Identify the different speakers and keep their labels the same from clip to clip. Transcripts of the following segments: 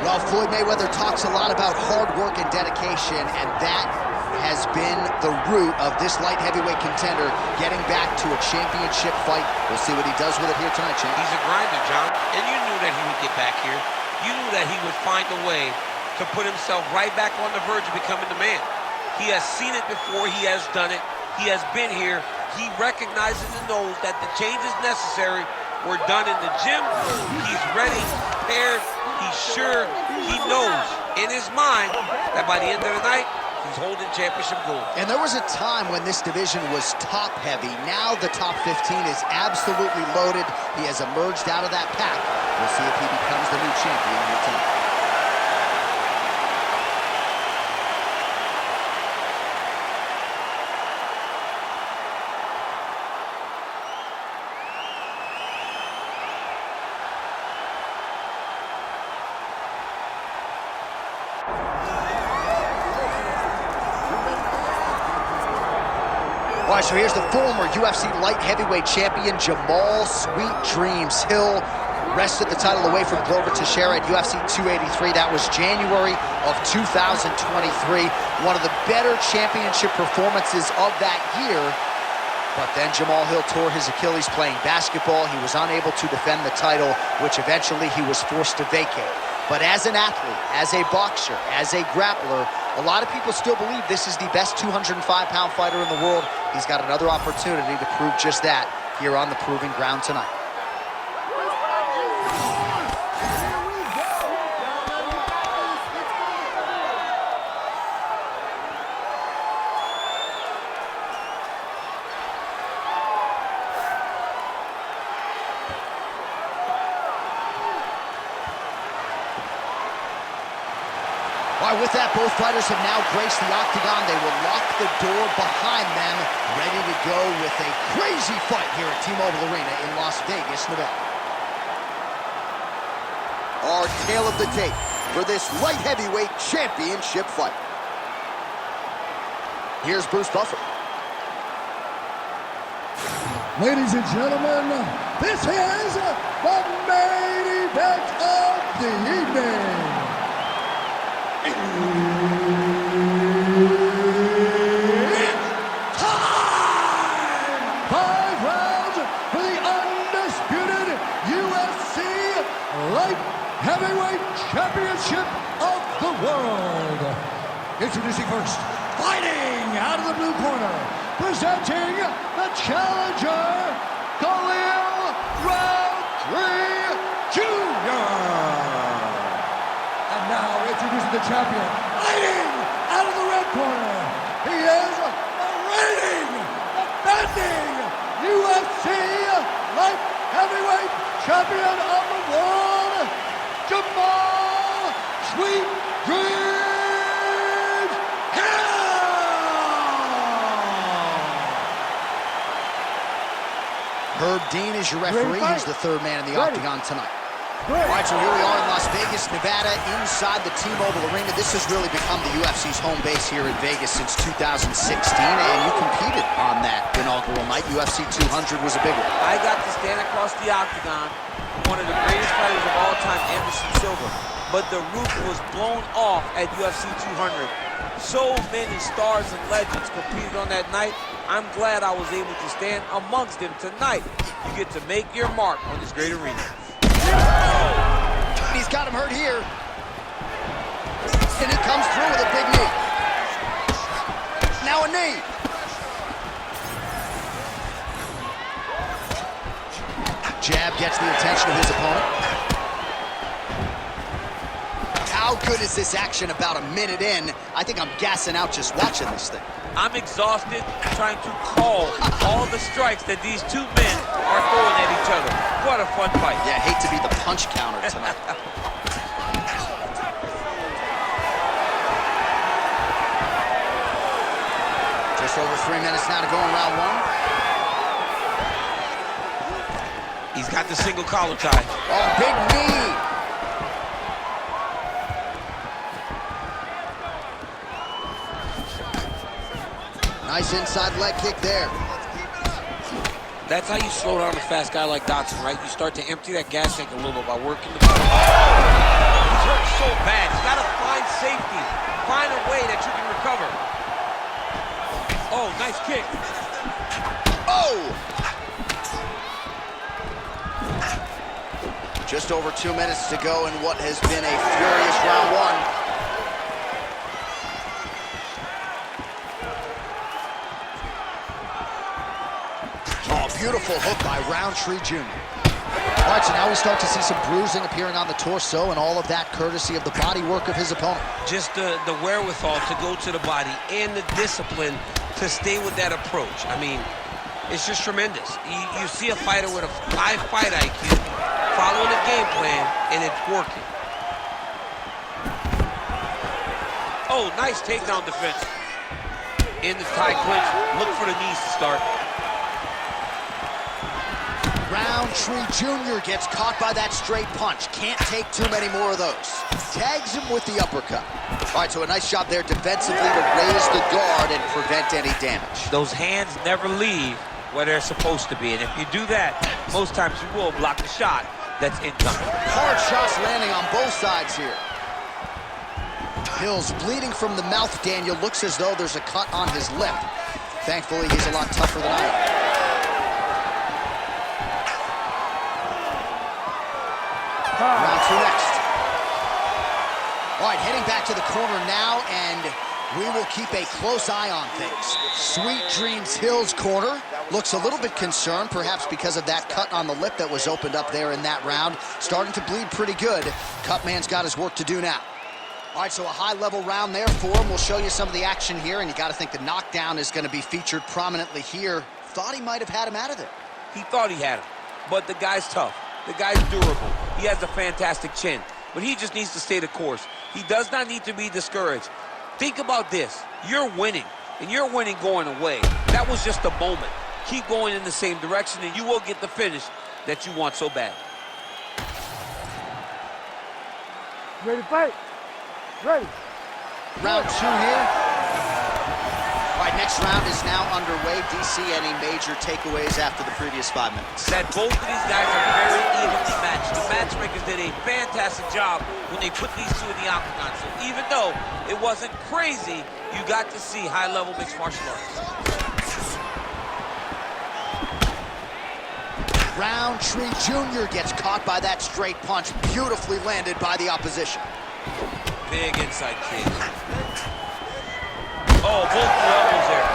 Speaker 1: Well, Floyd Mayweather talks a lot about hard work and dedication, and that has been the root of this light heavyweight contender getting back to a championship fight. We'll see what he does with it here tonight, champ.
Speaker 2: He's a grinder, John, and you knew that he would get back here. You knew that he would find a way to put himself right back on the verge of becoming the man. He has seen it before. He has done it. He has been here. He recognizes and knows that the changes necessary were done in the gym. He's ready, prepared, he's sure, he knows in his mind that by the end of the night, he's holding championship gold.
Speaker 1: And there was a time when this division was top heavy. Now the top 15 is absolutely loaded. He has emerged out of that pack. We'll see if he becomes the new champion here tonight. All right, so here's the former UFC light heavyweight champion, Jamahal Sweet Dreams Hill. Wrested the title away from Glover Teixeira at UFC 283. That was January of 2023. One of the better championship performances of that year. But then Jamahal Hill tore his Achilles playing basketball. He was unable to defend the title, which eventually he was forced to vacate. But as an athlete, as a boxer, as a grappler, a lot of people still believe this is the best 205-pound fighter in the world. He's got another opportunity to prove just that here on the proving ground tonight. All right, with that, both fighters have now graced the octagon. They will lock the door behind them, ready to go with a crazy fight here at T-Mobile Arena in Las Vegas, Nevada. Our tale of the tape for this light heavyweight championship fight. Here's Bruce Buffer.
Speaker 3: Ladies and gentlemen, this is the main event of the evening. Time! 5 rounds for the undisputed UFC Light Heavyweight Championship of the world. Introducing first, fighting out of the blue corner, presenting the challenger, Khalil Rountree Jr. And now introducing the champion, fighting out of the red corner. He is the reigning, defending UFC Light Heavyweight Champion of the world, Jamahal Sweet Dreams Hill.
Speaker 1: Herb Dean is your referee. He's the third man in the octagon tonight. All right, so here we are in Las Vegas, Nevada, inside the T-Mobile Arena. This has really become the UFC's home base here in Vegas since 2016, and you competed on that inaugural night. UFC 200 was a big one.
Speaker 2: I got to stand across the octagon with one of the greatest fighters of all time, Anderson Silva. But the roof was blown off at UFC 200. So many stars and legends competed on that night. I'm glad I was able to stand amongst them tonight. You get to make your mark on this great arena.
Speaker 1: He's got him hurt here. And he comes through with a big knee. Now a knee. Jab gets the attention of his opponent. How good is this action about a minute in? I think I'm gassing out just watching this thing.
Speaker 2: I'm exhausted trying to call all the strikes that these two men are throwing at each other. What a fun fight.
Speaker 1: Yeah, hate to be the punch counter tonight. Just over 3 minutes now to go in round one.
Speaker 2: He's got the single collar tie.
Speaker 1: Oh, big knee. Nice inside leg kick there.
Speaker 2: That's how you slow down a fast guy like Dotson, right? You start to empty that gas tank a little bit by working the ball. He's hurt so
Speaker 1: Just over 2 minutes to go in what has been a furious round one. Oh, beautiful hook by Rountree Jr. All right, so now we start to see some bruising appearing on the torso, and all of that courtesy of the body work of his opponent.
Speaker 2: Just the wherewithal to go to the body and the discipline to stay with that approach. I mean, it's just tremendous. You see a fighter with a high fight IQ following a game plan, and it's working. Oh, nice takedown defense. In the tie clinch, look for the knees to start.
Speaker 1: Rountree Jr. gets caught by that straight punch. Can't take too many more of those. Tags him with the uppercut. All right, so a nice job there defensively to raise the guard and prevent any damage.
Speaker 2: Those hands never leave where they're supposed to be, and if you do that, most times you will block the shot that's incoming.
Speaker 1: Hard shots landing on both sides here. Hill's bleeding from the mouth, Daniel. Looks as though there's a cut on his lip. Thankfully, he's a lot tougher than I am. Round two next. All right, heading back to the corner now, and we will keep a close eye on things. Sweet Dreams Hill's corner looks a little bit concerned, perhaps because of that cut on the lip that was opened up there in that round. Starting to bleed pretty good. Cutman's got his work to do now. All right, so a high-level round there for him. We'll show you some of the action here, and you got to think the knockdown is going to be featured prominently here. Thought he might have had him out of there.
Speaker 2: He thought he had him, but the guy's tough. The guy's durable. He has a fantastic chin, but he just needs to stay the course. He does not need to be discouraged. Think about this. You're winning, and you're winning going away. That was just a moment. Keep going in the same direction, and you will get the finish that you want so bad.
Speaker 4: Ready to fight? Ready.
Speaker 1: Round two here. All right, next round is now underway. DC, any major takeaways after the previous 5 minutes?
Speaker 2: That both of these guys are very evenly matched. The matchmakers did a fantastic job when they put these two in the octagon. So even though it wasn't crazy, you got to see high-level mixed martial arts.
Speaker 1: Rountree Jr. gets caught by that straight punch, beautifully landed by the opposition.
Speaker 2: Big inside kick. Oh, both the elbows there.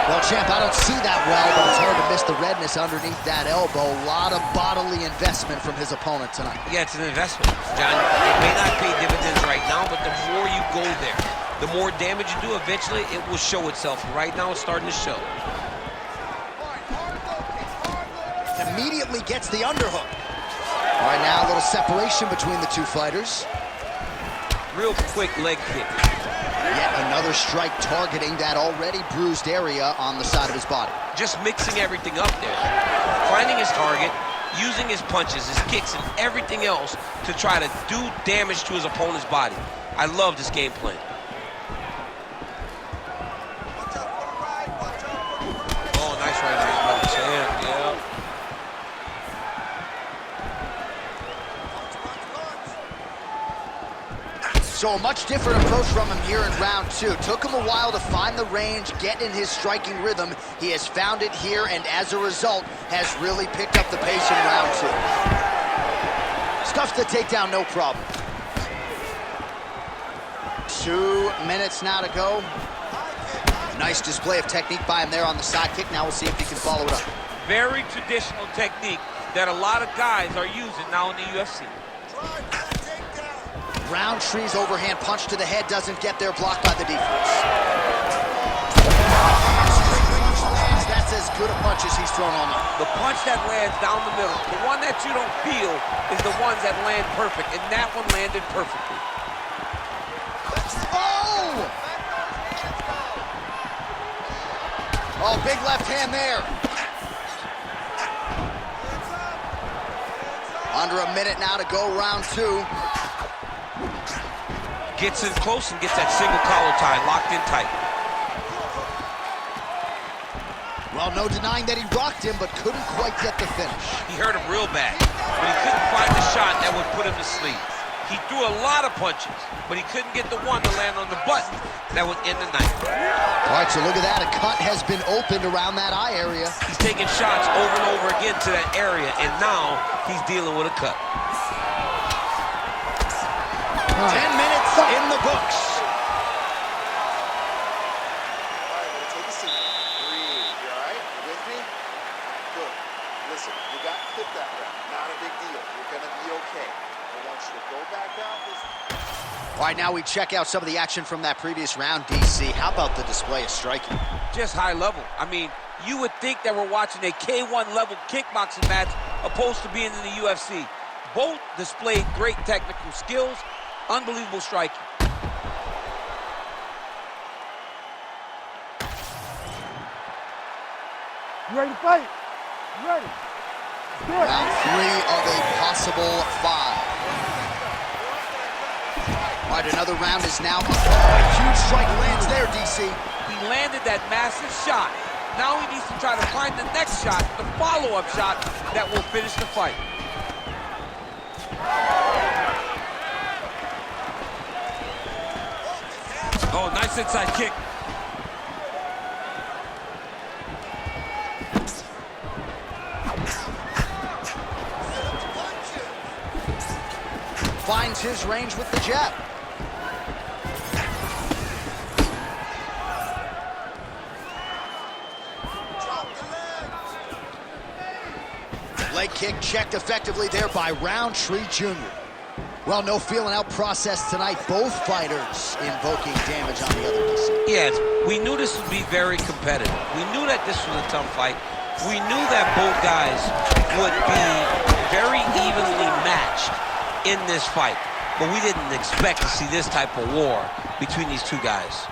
Speaker 1: Well, champ, I don't see that well, but it's hard to miss the redness underneath that elbow. A lot of bodily investment from his opponent tonight.
Speaker 2: Yeah, it's an investment, John. It may not pay dividends right now, but the more you go there, the more damage you do, eventually it will show itself. Right now, it's starting to show.
Speaker 1: Immediately gets the underhook. All right, now a little separation between the two fighters.
Speaker 2: Real quick leg kick.
Speaker 1: Yet another strike targeting that already bruised area on the side of his body.
Speaker 2: Just mixing everything up there. Finding his target, using his punches, his kicks, and everything else to try to do damage to his opponent's body. I love this game plan. Oh, nice right hand by the champ. Yeah.
Speaker 1: So a much different approach from him here in round two. Took him a while to find the range, get in his striking rhythm. He has found it here, and as a result, has really picked up the pace in round two. Stuffs the takedown, no problem. 2 minutes now to go. Nice display of technique by him there on the side kick. Now we'll see if he can follow it up.
Speaker 2: Very traditional technique that a lot of guys are using now in the UFC.
Speaker 1: Rountree's overhand punch to the head doesn't get there, blocked by the defense. That's as good a punch as he's thrown all night.
Speaker 2: The punch that lands down the middle, the one that you don't feel is the ones that land perfect, and that one landed perfectly.
Speaker 1: Oh! Oh, big left hand there. Under a minute now to go, round two.
Speaker 2: Gets in close and gets that single collar tie locked in tight.
Speaker 1: Well, no denying that he rocked him, but couldn't quite get the finish.
Speaker 2: He hurt him real bad, but he couldn't find the shot that would put him to sleep. He threw a lot of punches, but he couldn't get the one to land on the button that would end the night.
Speaker 1: All right, so look at that. A cut has been opened around that eye area.
Speaker 2: He's taking shots over and over again to that area, and now he's dealing with a cut.
Speaker 1: 10 minutes in the books.
Speaker 5: All right, man, take a seat. Breathe. You all right? You with me? Good. Listen, you got clipped that round. Not a big deal. You're going to be okay. I want you to go back out.
Speaker 1: All right, now we check out some of the action from that previous round, DC. How about the display of striking?
Speaker 2: Just high level. I mean, you would think that we're watching a K1 level kickboxing match opposed to being in the UFC. Both displayed great technical skills, unbelievable striking.
Speaker 4: You ready to fight? You ready? Good.
Speaker 1: Round 3 of a possible 5. All right, another round is now. Oh, a huge strike lands there, DC.
Speaker 2: He landed that massive shot. Now he needs to try to find the next shot, the follow-up shot that will finish the fight. Oh, nice inside kick.
Speaker 1: Finds his range with the jab. Leg kick checked effectively there by Rountree Jr. Well, no feeling out process tonight. Both fighters invoking damage on the other DC.
Speaker 2: Yes, we knew this would be very competitive. We knew that this was a tough fight. We knew that both guys would be very evenly matched in this fight. But we didn't expect to see this type of war between these two guys.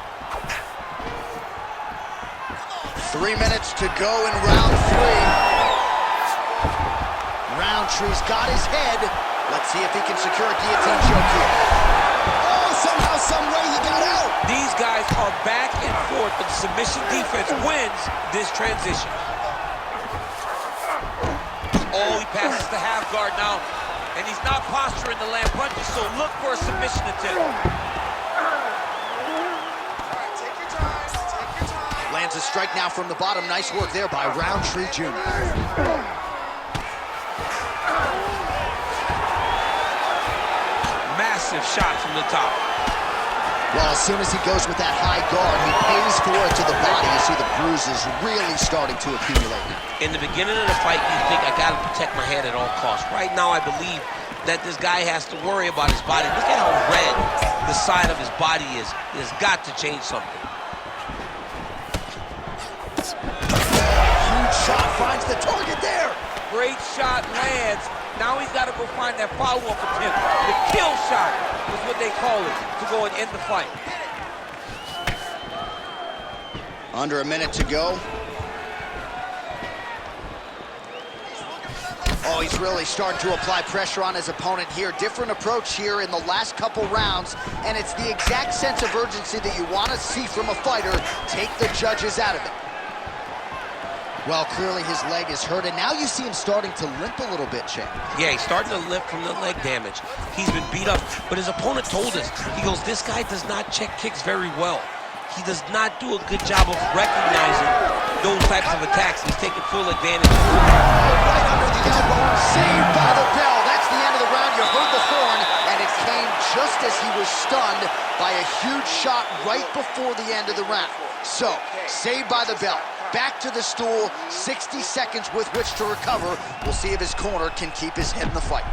Speaker 1: 3 minutes to go in round 3. Rountree's got his head. Let's see if he can secure a guillotine choke here. Oh, somehow, some way he got out.
Speaker 2: These guys are back and forth, but the submission defense wins this transition. Oh, he passes the half guard now, and he's not posturing to land punches, so look for a submission attempt.
Speaker 5: All right, take your time. Take your time.
Speaker 1: Lands a strike now from the bottom. Nice work there by Rountree Jr.
Speaker 2: Massive shot from the top.
Speaker 1: Well, as soon as he goes with that high guard, he pays for it to the body. You see the bruises really starting to accumulate now.
Speaker 2: In the beginning of the fight, you think, I gotta protect my head at all costs. Right now, I believe that this guy has to worry about his body. Look at how red the side of his body is. He has got to change something.
Speaker 1: Huge shot finds the target there.
Speaker 2: Great shot lands. Now he's got to go find that follow-up attempt. The kill shot is what they call it, to go and end the fight.
Speaker 1: Under a minute to go. Oh, he's really starting to apply pressure on his opponent here. Different approach here in the last couple rounds, and it's the exact sense of urgency that you want to see from a fighter. Take the judges out of it. Well, clearly his leg is hurt, and now you see him starting to limp a little bit, Chad.
Speaker 2: Yeah, he's starting to limp from the leg damage. He's been beat up, but his opponent told us, he goes, this guy does not check kicks very well. He does not do a good job of recognizing those types of attacks. He's taking full advantage.
Speaker 1: Right under the elbow, saved by the bell. That's the end of the round. You heard the horn, and it came just as he was stunned by a huge shot right before the end of the round. So, saved by the bell. Back to the stool, 60 seconds with which to recover. We'll see if his corner can keep his head in the fight.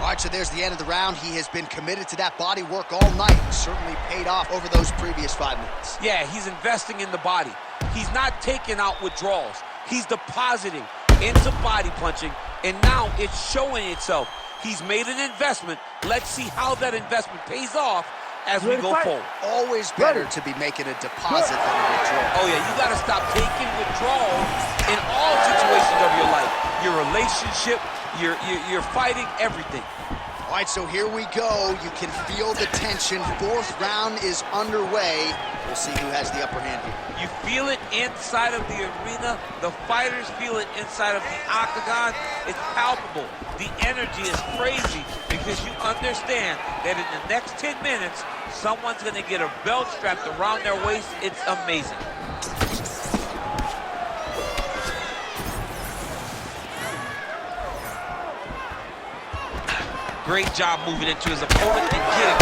Speaker 1: All right, so there's the end of the round. He has been committed to that body work all night. Certainly paid off over those previous 5 minutes.
Speaker 2: Yeah, he's investing in the body. He's not taking out withdrawals. He's depositing into body punching, and now it's showing itself. He's made an investment. Let's see how that investment pays off as we go forward.
Speaker 1: Always better to be making a deposit than a withdrawal.
Speaker 2: Oh yeah, you gotta stop taking withdrawals in all situations of your life. Your relationship, your fighting, everything.
Speaker 1: All right, so here we go. You can feel the tension. Fourth round is underway. We'll see who has the upper hand here.
Speaker 2: You feel it inside of the arena. The fighters feel it inside of the octagon. It's palpable. The energy is crazy because you understand that in the next 10 minutes, someone's going to get a belt strapped around their waist. It's amazing. Great job moving into his opponent and getting it.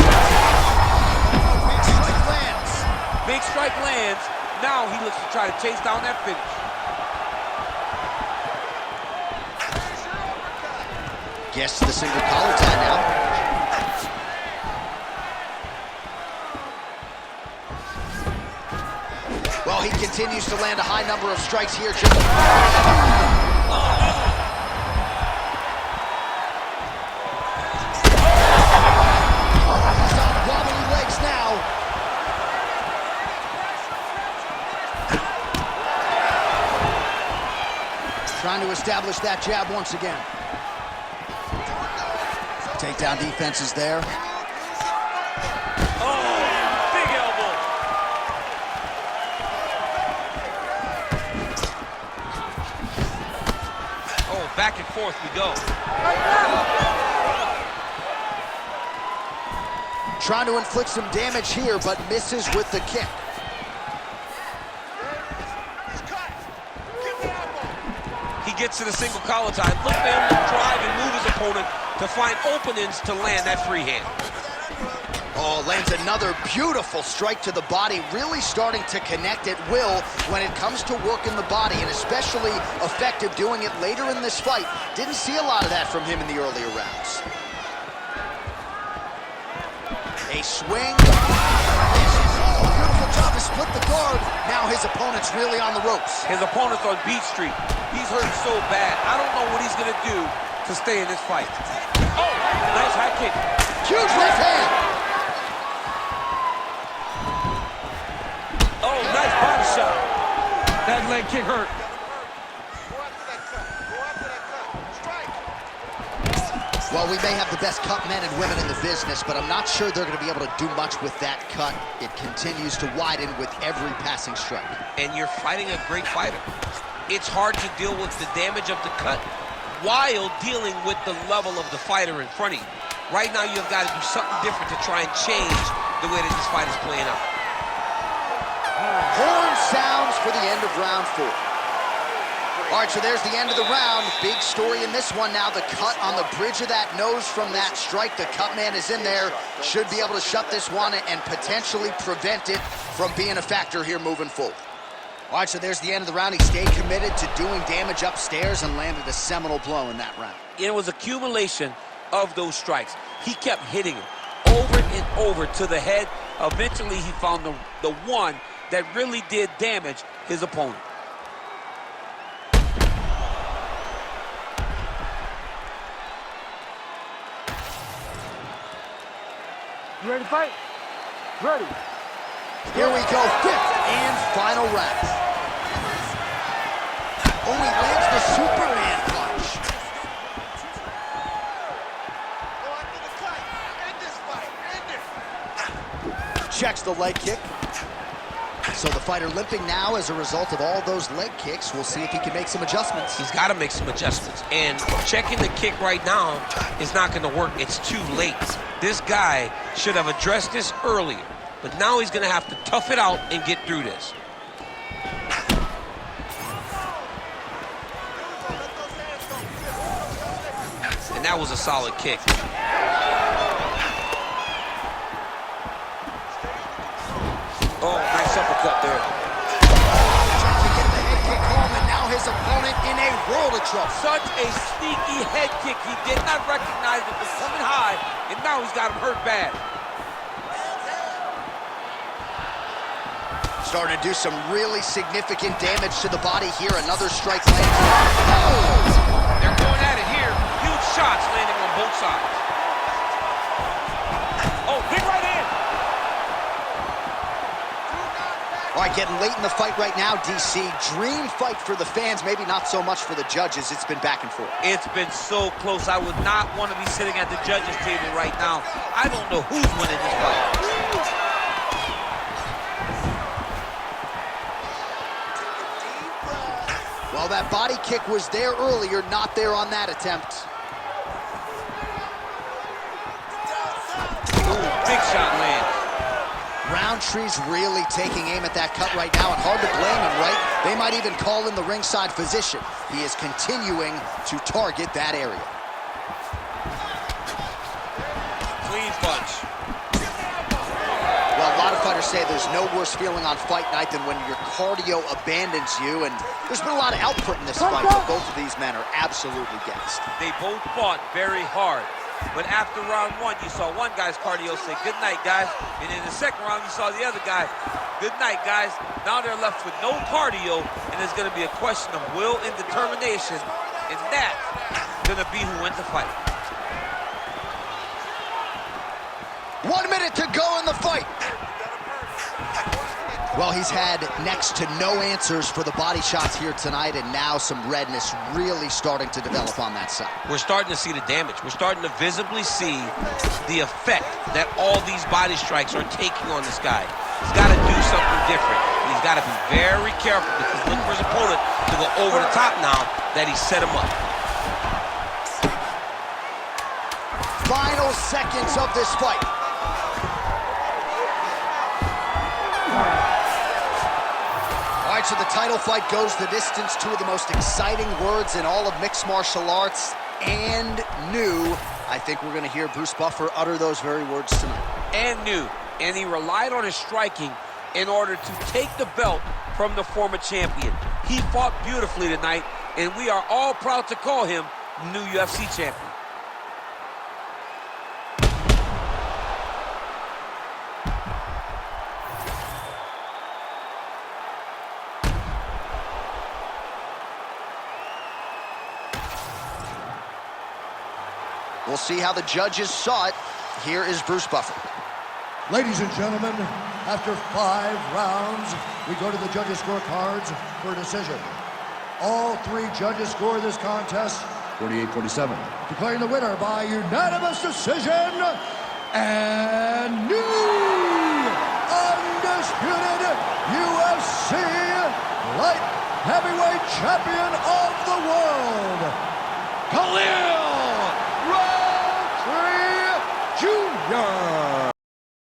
Speaker 1: Big strike lands.
Speaker 2: Big strike lands. Now he looks to try to chase down that finish.
Speaker 1: Gets the single collar tie now. Well, he continues to land a high number of strikes here. Trying to establish that jab once again. Takedown defense is there.
Speaker 2: Oh, big elbow. Oh, back and forth we go.
Speaker 1: Trying to inflict some damage here, but misses with the kick.
Speaker 2: Gets to the single collar tie. Look for him to drive and move his opponent to find openings to land that free hand.
Speaker 1: Oh, lands another beautiful strike to the body, really starting to connect at will when it comes to working the body, and especially effective doing it later in this fight. Didn't see a lot of that from him in the earlier rounds. A swing. Beautiful job to split the guard. Now his opponent's really on the ropes.
Speaker 2: His opponent's on beat street. He's hurt so bad. I don't know what he's going to do to stay in this fight. Oh, nice high kick.
Speaker 1: Huge left hand.
Speaker 2: Oh, nice body shot. That leg kick hurt.
Speaker 1: Well, we may have the best cut men and women in the business, but I'm not sure they're going to be able to do much with that cut. It continues to widen with every passing strike.
Speaker 2: And you're fighting a great fighter. It's hard to deal with the damage of the cut while dealing with the level of the fighter in front of you. Right now, you've got to do something different to try and change the way that this fight is playing out.
Speaker 1: Horn sounds for the end of round 4. All right, so there's the end of the round. Big story in this one now. The cut on the bridge of that nose from that strike. The cut man is in there. Should be able to shut this one and potentially prevent it from being a factor here moving forward. All right, so there's the end of the round. He stayed committed to doing damage upstairs and landed a seminal blow in that round.
Speaker 2: It was accumulation of those strikes. He kept hitting him over and over to the head. Eventually, he found the one that really did damage his opponent.
Speaker 4: You ready to fight? Ready.
Speaker 1: Here we go, fifth and final round. Oh, he lands the Superman punch. Checks the leg kick. So the fighter limping now as a result of all those leg kicks. We'll see if he can make some adjustments.
Speaker 2: He's got to make some adjustments. And checking the kick right now is not going to work. It's too late. This guy should have addressed this earlier. But now he's going to have to tough it out and get through this. And that was a solid kick. Oh, nice uppercut there.
Speaker 1: Trying to get the head kick home, and now his opponent in a world of trouble.
Speaker 2: Such a sneaky head kick. He did not recognize it was coming high, and now he's got him hurt bad.
Speaker 1: Starting to do some really significant damage to the body here. Another strike lands. Oh!
Speaker 2: They're going at it here. Huge shots landing on both sides. Oh, big right hand.
Speaker 1: All right, getting late in the fight right now, DC. Dream fight for the fans, maybe not so much for the judges. It's been back and forth.
Speaker 2: It's been so close. I would not want to be sitting at the judges' table right now. I don't know who's winning this fight.
Speaker 1: Well, that body kick was there earlier, not there on that attempt.
Speaker 2: Ooh, big shot lands.
Speaker 1: Rountree's really taking aim at that cut right now, and hard to blame him, right? They might even call in the ringside physician. He is continuing to target that area.
Speaker 2: Clean punch.
Speaker 1: Well, a lot of fighters say there's no worse feeling on fight night than when your cardio abandons you, and there's been a lot of output in this fight, but both of these men are absolutely gassed.
Speaker 2: They both fought very hard. But after round one, you saw one guy's cardio say, "Good night, guys." And in the second round, you saw the other guy, "Good night, guys." Now they're left with no cardio, and it's going to be a question of will and determination, and that's going to be who wins the fight.
Speaker 1: 1 minute to go in the fight. Well, he's had next to no answers for the body shots here tonight, and now some redness really starting to develop on that side.
Speaker 2: We're starting to see the damage. We're starting to visibly see the effect that all these body strikes are taking on this guy. He's got to do something different. He's got to be very careful because look for his opponent to go over the top now that he set him up.
Speaker 1: Final seconds of this fight. All right, so the title fight goes the distance. Two of the most exciting words in all of mixed martial arts, and new. I think we're going to hear Bruce Buffer utter those very words tonight.
Speaker 2: And new. And he relied on his striking in order to take the belt from the former champion. He fought beautifully tonight, and we are all proud to call him new UFC champion.
Speaker 1: We'll see how the judges saw it. Here is Bruce Buffer.
Speaker 3: Ladies and gentlemen, after 5 rounds, we go to the judges' scorecards for a decision. All 3 judges score this contest 48-47. Declaring the winner by unanimous decision, and new undisputed UFC light heavyweight champion of the world, Khalil